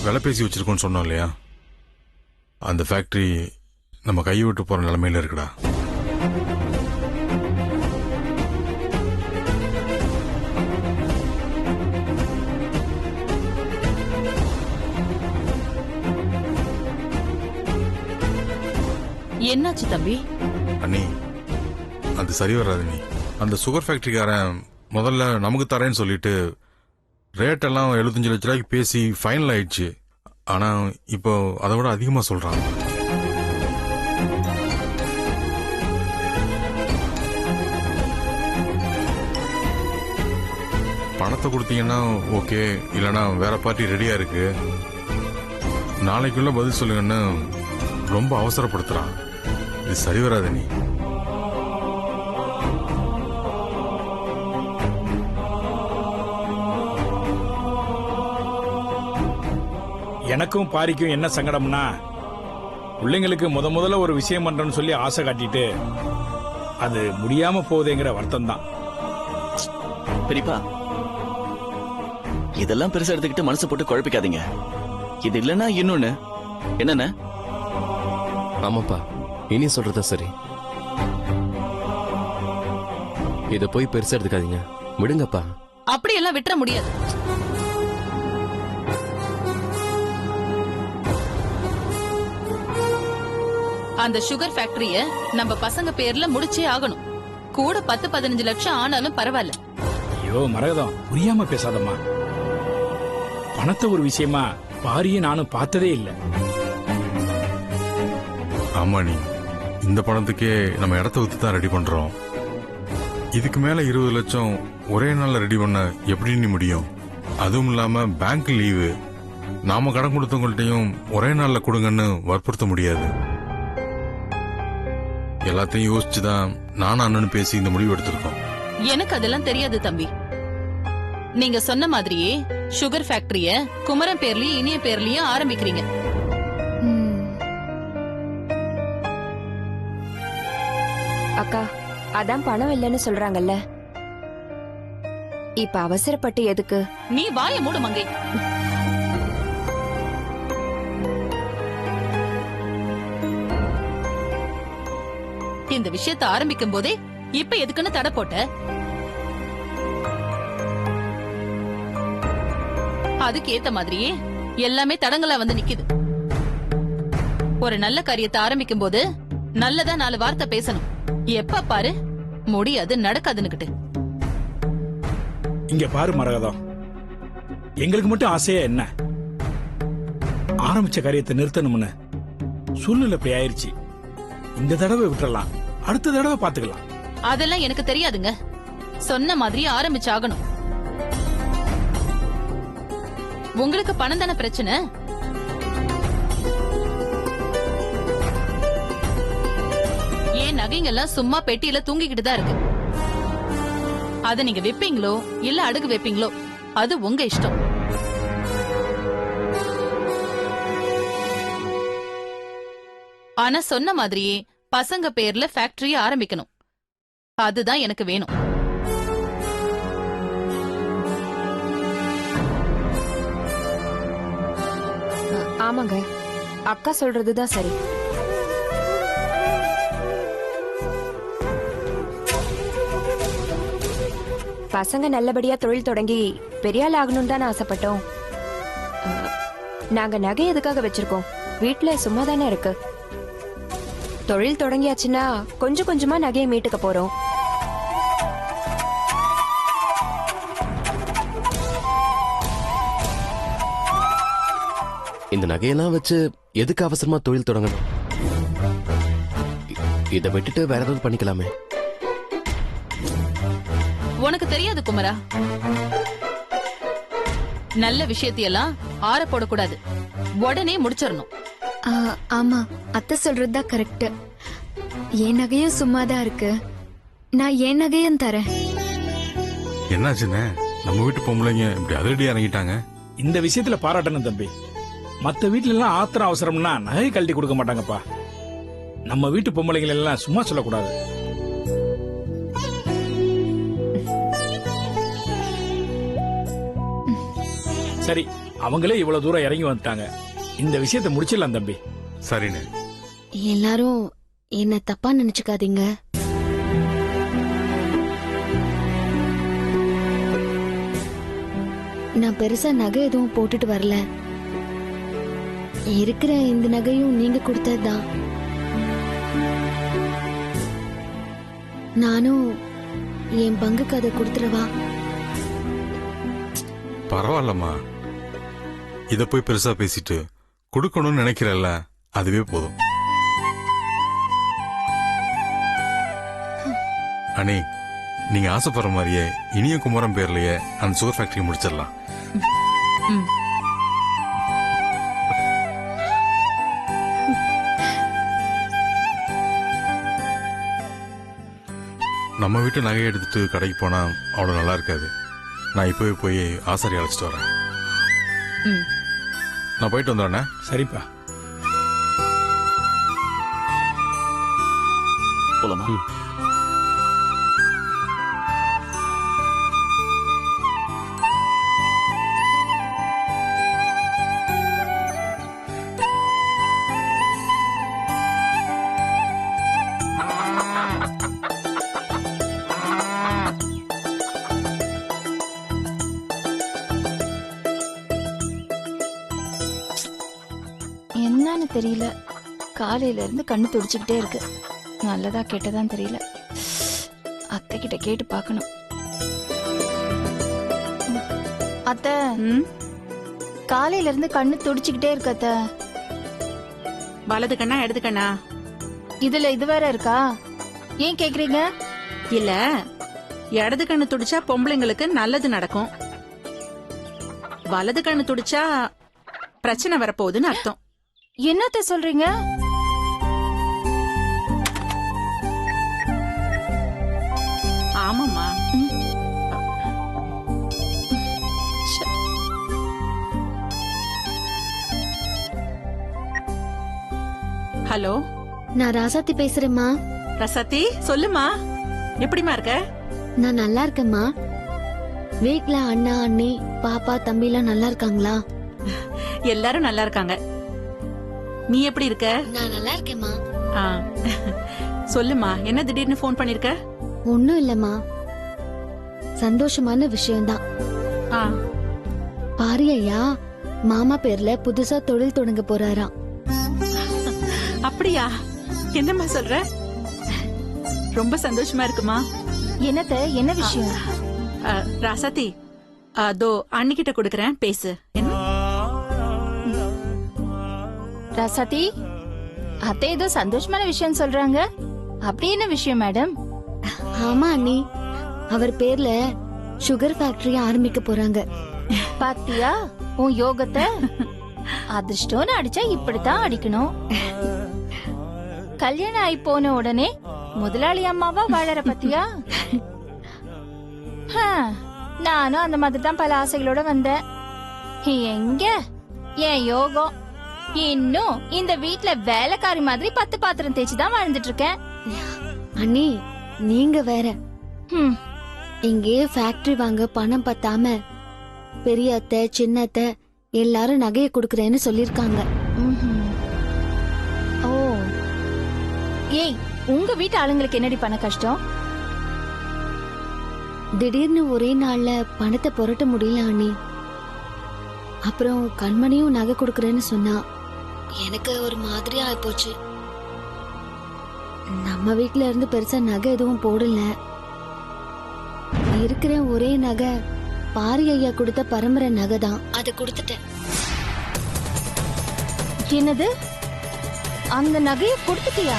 விலை பேசி வச்சிருக்கோம்னு சொன்னோம் இல்லையா, அந்த ஃபேக்டரி நம்ம கையை விட்டு போற நிலைமையில இருக்குடா. என்னாச்சு தம்பி? அண்ணி, அது சரி வராது. நீ அந்த சுகர் ஃபேக்டரிக்காரன் முதல்ல நமக்கு தரேன்னு சொல்லிட்டு ரேட் எல்லாம் 75 லட்ச ரூபாய்க்கு பேசி ஃபைனல் ஆயிடுச்சு. ஆனா இப்போ அதை விட அதிகமா சொல்றான். பணத்தை கொடுத்தீங்கன்னா ஓகே, இல்லைன்னா வேற பார்ட்டி ரெடியா இருக்கு, நாளைக்குள்ள பதில் சொல்லுங்கன்னு ரொம்ப அவசரப்படுத்துறான். இது சரி வராது. நீ எனக்கும் பாரிக்கும் என்ன சங்கடம்னா, பிள்ளைங்களுக்கு முதல்ல ஒரு விஷயம் பண்றேன்னு சொல்லி ஆசை காட்டிட்டு அது முடியாம போகுதுங்கிற வருத்தம் தான். பெரியப்பா, இதெல்லாம் பெருசா எடுத்துக்கிட்டு மனசு போட்டு குழப்பிக்காதீங்க. இது இல்லைன்னா இன்னொன்னு என்னன்னு. ஆமாப்பா, இனி சொல்றத சரி. இத போய் பெருசா எடுத்துக்காதீங்க, விடுங்கப்பா. அப்படியெல்லாம் விட்டுற முடியாது. அந்த சுகர் ஃபேக்டரிய நம்ம பசங்க பேர்ல முடிச்சே ஆகணும். கூட 10-15 லட்சம் ஆனாலும் பரவாயில்ல. ஐயோ மரகதம், புரியாம பேசாதம்மா. பணத்தை ஒரு விஷயமா பாரியும் நானும் பார்த்ததே இல்லை. ஆமா, நீ இந்த பணத்துக்கே நம்ம இடத்த வித்து தான் ரெடி பண்றோம். இதுக்கு மேல 20 லட்சம் ஒரே நாள்ல ரெடி பண்ண எப்படி நீ முடியும்? அதுவும் இல்லாம பேங்க் லீவு, நாம கடன் கொடுத்தவங்கள்ட்டையும் ஒரே நாள்ல கொடுங்கன்னு வற்புறுத்த முடியாது. எல்லாத்தையும் யோசிச்சுதான் நானும் அண்ணனும் பேசி இந்த முடிவு எடுத்திருக்கோம். எனக்கு அதெல்லாம் தெரியாது தம்பி. நீங்க சொன்ன மாதிரியே சுகர் ஃபேக்டரிய குமரன் பேர்லயும் இனிய பேர்லயும் ஆரம்பிக்கிறீங்க. அக்கா, அதான் பணம் இல்லைன்னு சொல்றாங்கல்ல, இப்ப அவசரப்பட்டு எதுக்கு? நீ வாய மூடு மங்கை. இந்த விஷயத்தை ஆரம்பிக்கும் போதே இப்ப எதுக்குன்னு தடை போட்ட? அதுக்கு ஏத்த மாதிரியே எல்லாமே தடங்களா வந்து நிக்குது. ஒரு நல்ல காரியத்தை ஆரம்பிக்கும் போது நல்லதா 4 வார்த்தை பேசணும். எப்ப பாரு முடியாது நடக்காதுன்னுகிட்டு. இங்க பாரு மரகதம், எங்களுக்கு மட்டும் ஆசையா என்ன, ஆரம்பிச்ச காரியத்தை நிறுத்தணும்னு சூழ்நிலை இப்படி ஆயிருச்சு. இந்த தடவை விட்டுறலாம், அடுத்த தடவை பாத்துக்கலாம். அதெல்லாம் எனக்கு தெரியாதுங்க. சொன்ன மாதிரி ஆரம்பிச்சாகணும். உங்களுக்கு பணம் தானே பிரச்சனை. ஏன் நகைங்கெல்லாம் சும்மா பெட்டியில தூங்கிக்கிட்டு தான் இருக்கு. அத நீங்க வைப்பீங்களோ இல்ல அடகு வைப்பீங்களோ அது உங்க இஷ்டம். ஆனா சொன்ன மாதிரியே பசங்க பேர்ல ஃபேக்டரி ஆரம்பிக்கணும். அதுதான் எனக்கு வேணும். ஆமாங்க, அக்கா சொல்றதுதான் சரி. பசங்க நல்லபடியா தொழில் தொடங்கி பெரிய ஆள் ஆகணும்னு தான் ஆசைப்பட்டோம். நாங்க நகை எதுக்காக வச்சிருக்கோம்? வீட்டுல சும்மா தானே இருக்கு. தொழில் தொடங்கியாச்சுன்னா கொஞ்சம் கொஞ்சமா நகையை மீட்டுக்க போறோம். இந்த நகையெல்லாம் வச்சு எதுக்கு அவசரமா தொழில் தொடங்கணும்? இதை விட்டுட்டு வேற ஏதாவது பண்ணிக்கலாமே. உனக்கு தெரியாது குமரா, நல்ல விஷயத்தையெல்லாம் ஆற போடக்கூடாது, உடனே முடிச்சிடணும். ஆமா, அத்தை சொல்றதுதான் கரெக்ட். என் நகையும் சும்மாதான் இருக்கு, நான் என் நகையும் தரேன். என்னாச்சுன்னு நம்ம வீட்டு பொம்பளைங்க இப்படி அதிரடி இறங்கிட்டாங்க. இந்த விஷயத்துல பாராட்டணும் தம்பி. மத்த வீட்டுல எல்லாம் ஆத்திரம் அவசரம்னா நகை கழட்டி கொடுக்க மாட்டாங்கப்பா. நம்ம வீட்டு பொம்பளைகள் எல்லாம் சும்மா சொல்லக்கூடாது. சரி, அவங்களே இவ்வளவு தூரம் இறங்கி வந்துட்டாங்க. இந்த விஷயத்தை முடிச்சிடலாம் தம்பி. சரிண்ணே. எல்லாரும் என்ன தப்பா நினைச்சுக்காதீங்க. நான் பெருசா நகை எதுவும் போட்டுட்டு வரல. இருக்கிற இந்த நகையும் நீங்க கொடுத்ததுதான். நானும் என் பங்குக்கு அதை கொடுத்துறவா? பரவாயில்லம்மா, இத போய் பெருசா பேசிட்டு கொடுக்கணும்னு நினைக்கிறல்ல, அதுவே போதும். அண்ணி, நீங்க ஆசைப்படுற மாதிரியே இனிய குமரம் பேர்லயே அந்த சுகர் ஃபேக்டரி முடிச்சிடலாம். ம். நம்ம வீட்டு நகையை எடுத்துட்டு கடைக்கு போனா அவ்வளவு நல்லா இருக்காது. நான் இப்பவே போய் ஆசாரி அழைச்சிட்டு வரேன். ம். நான் போயிட்டு வந்துடுறேண்ணே. சரிப்பா. போலாமா? என்னன்னு தெரியல, காலையில இருந்து கண்ணு துடிச்சுக்கிட்டே இருக்கு. நல்லதா கெட்டதான்னு தெரியல. அத்தை கிட்ட கேட்டு பார்க்கணும். அத்தை, காலையில இருந்து கண்ணு துடிச்சுக்கிட்டே இருக்கு அத்தை. வலது கண்ணா இடது கண்ணா? இதுல இது வேற இருக்கா? ஏன் கேக்குறீங்க? இல்ல, இடது கண்ணு துடிச்சா பொம்பளைங்களுக்கு நல்லது நடக்கும், வலது கண்ணு துடிச்சா பிரச்சனை வரப்போகுதுன்னு அர்த்தம். என்னத்த சொல்றீங்க? ஆமாம்மா. ஹலோ, நான் ராசாத்தி பேசுறேம்மா. ரசதி, சொல்லுமா, எப்படிமா இருக்க? நான் நல்லா இருக்கேம்மா. வீட்ல அண்ணா அண்ணி பாப்பா தம்பி எல்லாம் நல்லா இருக்காங்களா? எல்லாரும் நல்லா இருக்காங்க. நீ எப்படி இருக்க? நான் நல்லா இருக்கேம்மா. ஆ, சொல்லுமா, என்ன திடீர்னு ஃபோன் பண்ணிருக்க? ஒண்ணும் இல்லம்மா, சந்தோஷமான விஷயம்தான். ஆ, பாரி ஐயா மாமா பேர்ல புதுசா தொழில் தொடங்க போறாராம். அப்படியா? என்னம்மா சொல்ற? ரொம்ப சந்தோஷமா இருக்குமா. என்னத்த, என்ன விஷயம்? ராசாத்தி, அதோ அண்ணிக்கிட்ட கொடுக்கறேன், பேசு. என்ன? ராசாத்தி, அத்தை ஏதோ சந்தோஷமான விஷயம் சொல்றாங்க. அப்படி என்ன விஷயம் மேடம்? ஆமா அண்ணி, அவர் பேர்ல சுகர் ஃபேக்டரி ஆரம்பிக்க போறாங்க. பாத்தியா உன் யோகத்தை? அதிர்ஷ்டம்னு அடிச்சா இப்படித்தான் அடிக்கணும். கல்யாணம் ஆகி போன உடனே முதலாளி அம்மாவா வாழற பத்தியா? நானும் அந்த மாதிரி தான் பல ஆசைகளோட வந்தேன். எங்க என் யோகம், இன்னும் இந்த வீட்ல வேலைக்காரி மாதிரி 10 பாத்திரம் தேய்ச்சிதான் வாழ்ந்துட்டு இருக்கேன். அண்ணி நீங்க வேற, ஹம், இங்கே ஃபேக்டரி வாங்க பணம் பத்தாம பெரிய அத்தை சின்ன அத்தை எல்லாரும் நகையை கொடுக்கறேன்னு சொல்லிருக்காங்க. ம்ஹும். ஓ, ஏய், உங்க வீட்டு ஆளுங்களுக்கு என்னடி பண்ண கஷ்டம்? திடீர்னு ஒரே நாள்ல பணத்தை புரட்ட முடியல அண்ணி. அப்புறம் கண்மணியும் நகை கொடுக்கறேன்னு சொன்னா எனக்கு ஒரு மாதிரி ஆயிப்போச்சு. நம்ம வீட்ல இருந்து பெருசா நகை எதுவும் போடல. இருக்கிற ஒரே நகை பாரி ஐயா கொடுத்த பரம்பரை நகை தான், அதை கொடுத்துட்டேன். என்னது, அந்த நகையை கொடுத்துட்டியா?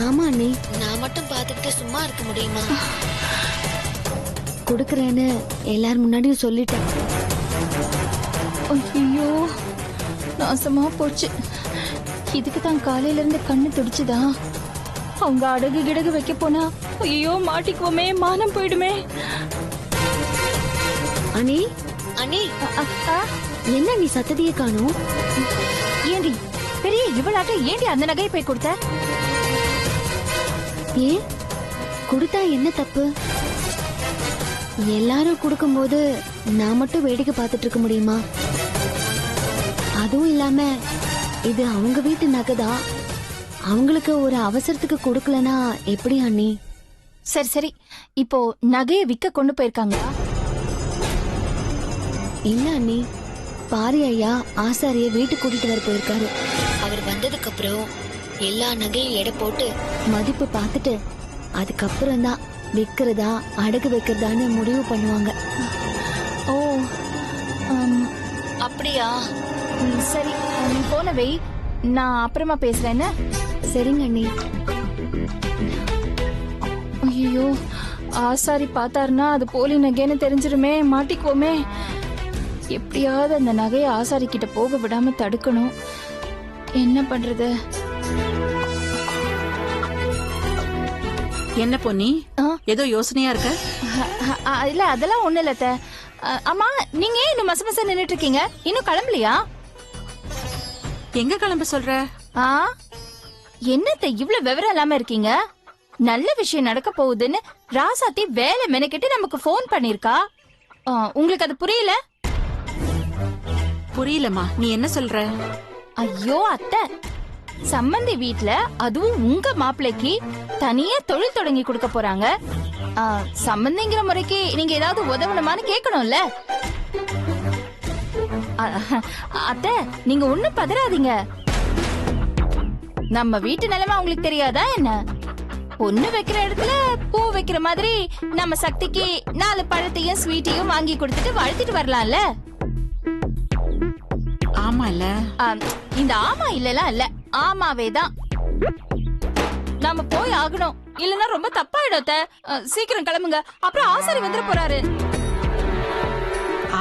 ஆமா அண்ணி, நான் மட்டும் பாத்துக்கிட்டு சும்மா இருக்க முடியுமா? கொடுக்கறேன்னு எல்லார் முன்னாடியும் சொல்லிட்டேன். ஐயோ, நாசமா போச்சு. இதுக்கு தான் காலையில இருந்து கண்ணு துடிச்சுதா? அவங்க அடகு கிடகு வைக்க போனா ஐயோ மாட்டிக்குவோமே, மானம் போயிடுமே. அண்ணி அண்ணி, என்ன நீ சத்ததியை காணோம்? ஏண்டி பெரிய இவளாட்ட ஏண்டி அந்த நகையை போய் கொடுத்த? ஏன் கொடுத்தா என்ன தப்பு? எல்லாரும் கொடுக்கும்போது நான் மட்டும் வேடிக்கை பார்த்துட்டு இருக்க முடியுமா? அதுவும் இல்லாம இது அவங்க வீட்டு நகைதான். அவங்களுக்கு ஒரு அவசரத்துக்கு கொடுக்கலனா எப்படி அண்ணி? சரி சரி, இப்போ நகையை விற்க கொண்டு போயிருக்காங்களா? இல்ல அண்ணி, பாரி ஐயா ஆசாரிய வீட்டுக்கு கூட்டிட்டு வர போயிருக்காரு. அவர் வந்ததுக்கு அப்புறம் எல்லா நகையும் எடை போட்டு மதிப்பு பார்த்துட்டு அதுக்கப்புறம் தான் விற்கிறதா அடகு வைக்கிறதான்னு முடிவு பண்ணுவாங்க. ஓ, அப்படியா? சரி, நீ போன வை, நான் அப்புறமா பேசுறேன்னு. சரிங்க அண்ணி. ஐயோ, ஆசாரி பார்த்தாருன்னா அது போலி நகைன்னு தெரிஞ்சிருமே, மாட்டிக்குவோமே. எப்படியாவது அந்த நகையை ஆசாரி கிட்ட போக விடாம தடுக்கணும். என்ன பண்றது? என்ன பொன்னி, ஏதோ யோசனையா இருக்க? இல்ல, அதெல்லாம் ஒண்ணு இல்ல அத்தை. அம்மா, நீங்க ஏன் இன்னும் மசமச நின்னுட்டு இருக்கீங்க? இன்னும் கிளம்பலையா? எங்க கிளம்ப சொல்ற? என்னத்த இவ்வளவு விவரம் இல்லாம இருக்கீங்க? நல்ல விஷயம் நடக்க போகுதுன்னு ராசாத்தி வேலை மெனக்கிட்டு நமக்கு போன் பண்ணிருக்கா. உங்களுக்கு அது புரியல? புரியலமா, நீ என்ன சொல்ற? ஐயோ அத்தை, சம்பந்தி வீட்ல அதுவும் உங்க மாப்பிள்ளைக்கு தனியா தொழில் தொடங்கி கொடுக்க போறாங்க. சம்பந்திங்கிற முறைக்கு நீங்க ஏதாவது உதவணுமான்னு கேட்கணும்ல. அத்தை, நீங்க ஒண்ணும் பதறாதீங்க. நம்ம வீட்டு நிலைமை உங்களுக்கு தெரியாதா என்ன? பொண்ணு வைக்கிற இடத்துல பூ வைக்கிற மாதிரி நம்ம சக்திக்கு 4 பழத்தையும் ஸ்வீட்டையும் வாங்கி கொடுத்துட்டு வாழ்த்திட்டு வரலாம்ல. ஆமா இல்ல? இந்த ஆமா இல்லலாம் இல்ல, ஆமாவே தான். நாம போய் ஆகணும், இல்லன்னா ரொம்ப தப்பாயிடும் அத்தை. சீக்கிரம் கிளம்புங்க, அப்புறம் ஆசாரி வந்துட போறாரு.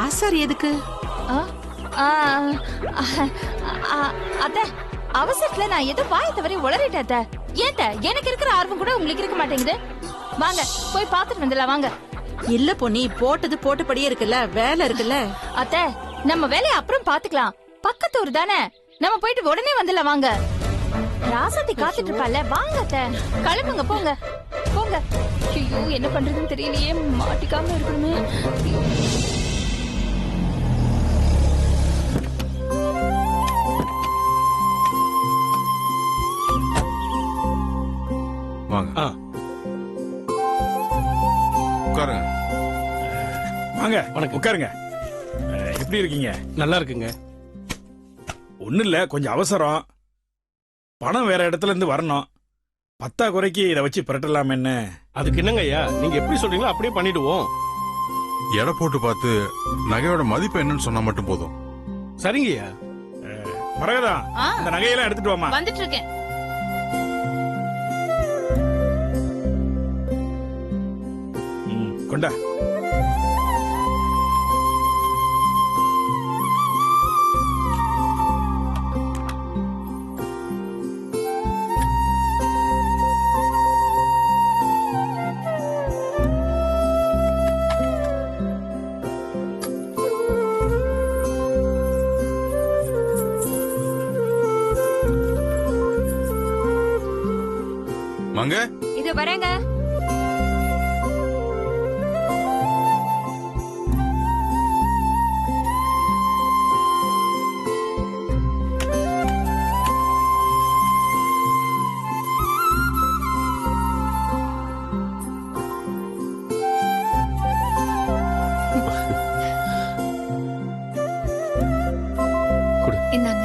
ஆசாரி எதுக்கு? அத்தை, அவசரத்துல நான் ஏதோ வாய தவறி உளறிட்டேன் அத்தை. ஏன் எனக்கு இருக்கிற ஆர்வம் கூட உங்களுக்கு இருக்க மாட்டேங்குது. வாங்க போய் பாத்துட்டு வந்துடலாம் வாங்க. இல்ல பொன்னி, போட்டது போட்டபடியே இருக்குல்ல, வேலை இருக்குல்ல. அத்தை, நம்ம வேலையை அப்புறம் பாத்துக்கலாம். பக்கத்து ஊர் தானே, நம்ம போயிட்டு உடனே வந்துடலாம் வாங்க. ராசாத்தி காத்துட்டு இருப்பால, வாங்க அத்தை. கிளம்புங்க, போங்க போங்க. ஐயோ, என்ன பண்றதுன்னு தெரியலையே, மாட்டிக்காம இருக்கணுமே. வாங்க உட்காருங்க. வாங்க, வணக்கம், உட்காருங்க. எப்படி இருக்கீங்க? நல்லா இருக்குங்க. ஒண்ணு இல்ல, கொஞ்சம் அவசரம். பணம் வேற இடத்துல இருந்து வரணும். 10 குறைக்கு இதை வச்சு புரட்டலாமேன்னு. அதுக்கு என்னங்க ஐயா, நீங்க எப்படி சொல்றீங்களோ அப்படியே பண்ணிடுவோம். எடை போட்டு பார்த்து நகையோட மதிப்பு என்னன்னு சொன்னா மட்டும் போதும். சரிங்கய்யா. மரகதா, இந்த நகையெல்லாம் எடுத்துட்டு வாமா. வந்துட்டு இருக்கேன். கொண்டா. வாங்க. இது வரேங்க. இந்தாங்க.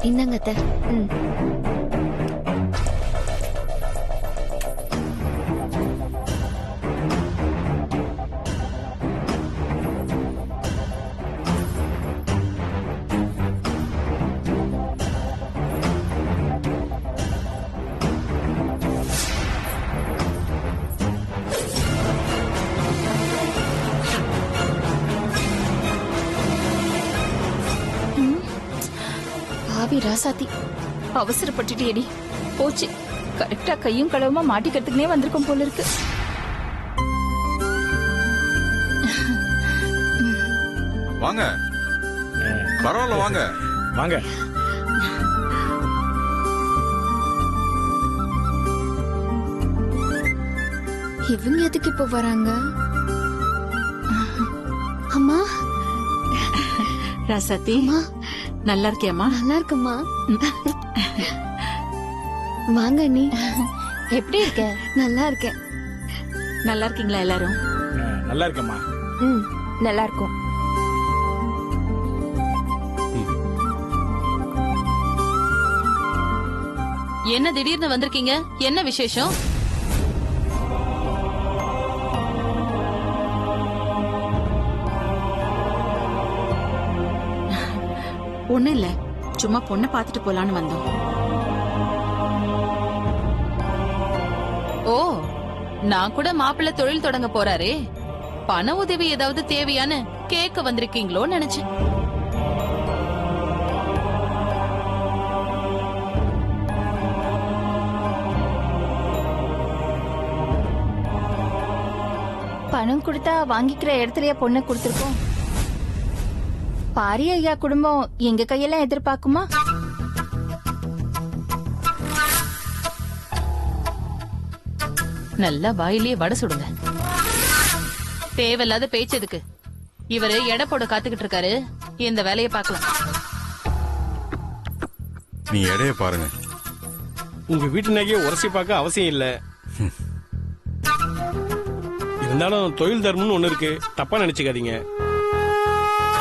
இந்தாங்க அத்தை. ராசாத்தி அவசரப்பட்டுட்டேடி. போச்சு, கரெக்டா கையும் களவுமா மாட்டிக்கிறதுக்குனே வந்திருக்கும் போல இருக்கு. வாங்க, பரவாயில்ல வாங்க. வாங்க. இவங்க எதுக்கு இப்ப வராங்க? அம்மா, ராசாத்தி நல்லா இருக்கியாம்மா? நல்லா இருக்குமா? வாங்க நீ. எப்படி இருக்க? நல்லா இருக்கேன். நல்லா இருக்கீங்களா எல்லாரும்? நல்லா இருக்கேம்மா. ம், நல்லா இருக்கும். என்ன திடீர்னு வந்திருக்கீங்க? என்ன விசேஷம்? ஒண்ணு இல்ல, சும்மா பொண்ணை பாத்துட்டு போலான்னு வந்தோம். ஓ, நான் கூட மாப்பிள்ளை தொழில் தொடங்க போறாரே, பண உதவி ஏதாவது தேவையான்னு கேட்க வந்திருக்கீங்களோன்னு நினைச்சேன். பணம் கொடுத்தா வாங்கிக்கிற இடத்துலயே பொண்ணை கொடுத்திருக்கோம். பாரி ஐயா குடும்பம் எங்க கையெல்லாம் எதிர்பார்க்குமா? நல்லா வாயிலேயே வடை சுடுங்க. தேவையில்லாத பேச்சு எதுக்கு? இவரு எடை போட காத்துக்கிட்டு இருக்காரு, இந்த வேலையை பார்க்கலாம். நீ எடைய பாருங்க. உங்க வீட்டு நகையை உரசி பார்க்க அவசியம் இல்ல. இருந்தாலும் தொழில் தர்மம்னு ஒண்ணு இருக்கு, தப்பா நினைச்சுக்காதீங்க.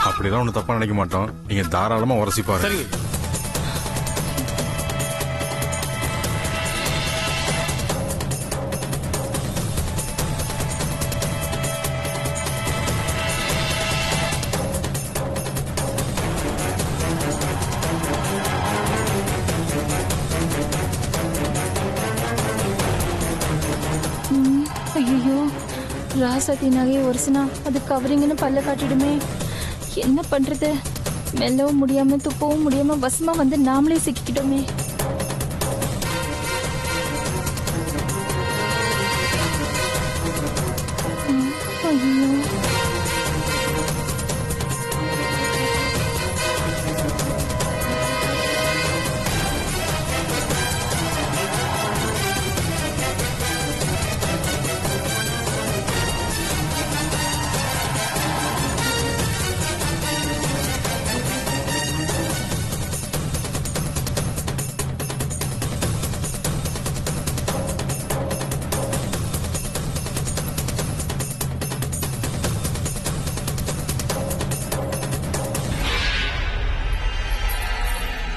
அப்படிலாம் ஒண்ணு தப்பா நினைக்க மாட்டோம். நீங்க தாராளமா உரசி பாருங்க. சரிங்க. ஐயோ, ராசாத்தி நகையை ஒரிசினா அது கவரிங்கன்னு பல்ல காட்டிடுமே. என்ன பண்றது? மெல்லவும் முடியாம துப்பவும் முடியாம வசமா வந்து நாமளே சிக்கிக்கிட்டோமே. ஐயோ,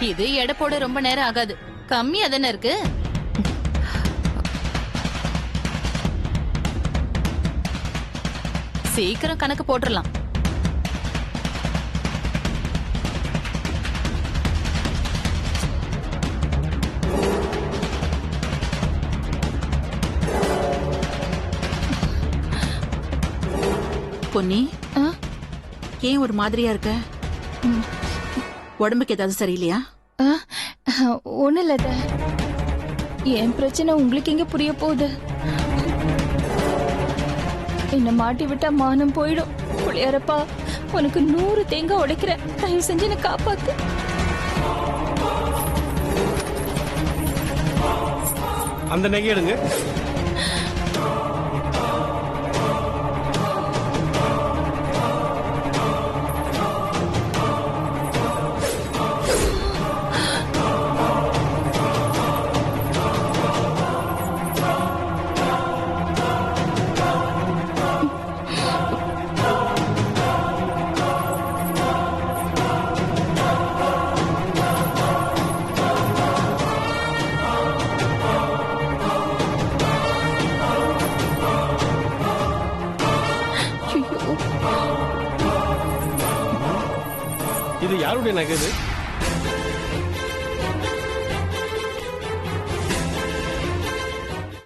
இது எடை போட ரொம்ப நேரம் ஆகாது, கம்மியா தானே இருக்கு. சீக்கிரம் கணக்கு போட்டுடலாம். பொன்னி, ஏன் ஒரு மாதிரியா இருக்க? உடம்புக்கு ஏதாவது சரியில்லையா? ஒண்ணு இல்ல. என் பிரச்சனை உங்களுக்கு எங்க புரிய போகுது? என்ன மாட்டி விட்டா மானம் போயிடும். புளியாரப்பா, உனக்கு 100 தேங்காய் உடைக்கிறேன், தயவு செஞ்சு என்ன காப்பாத்து. அந்த நகை எடுங்க. இது யாருடைய நகை? இது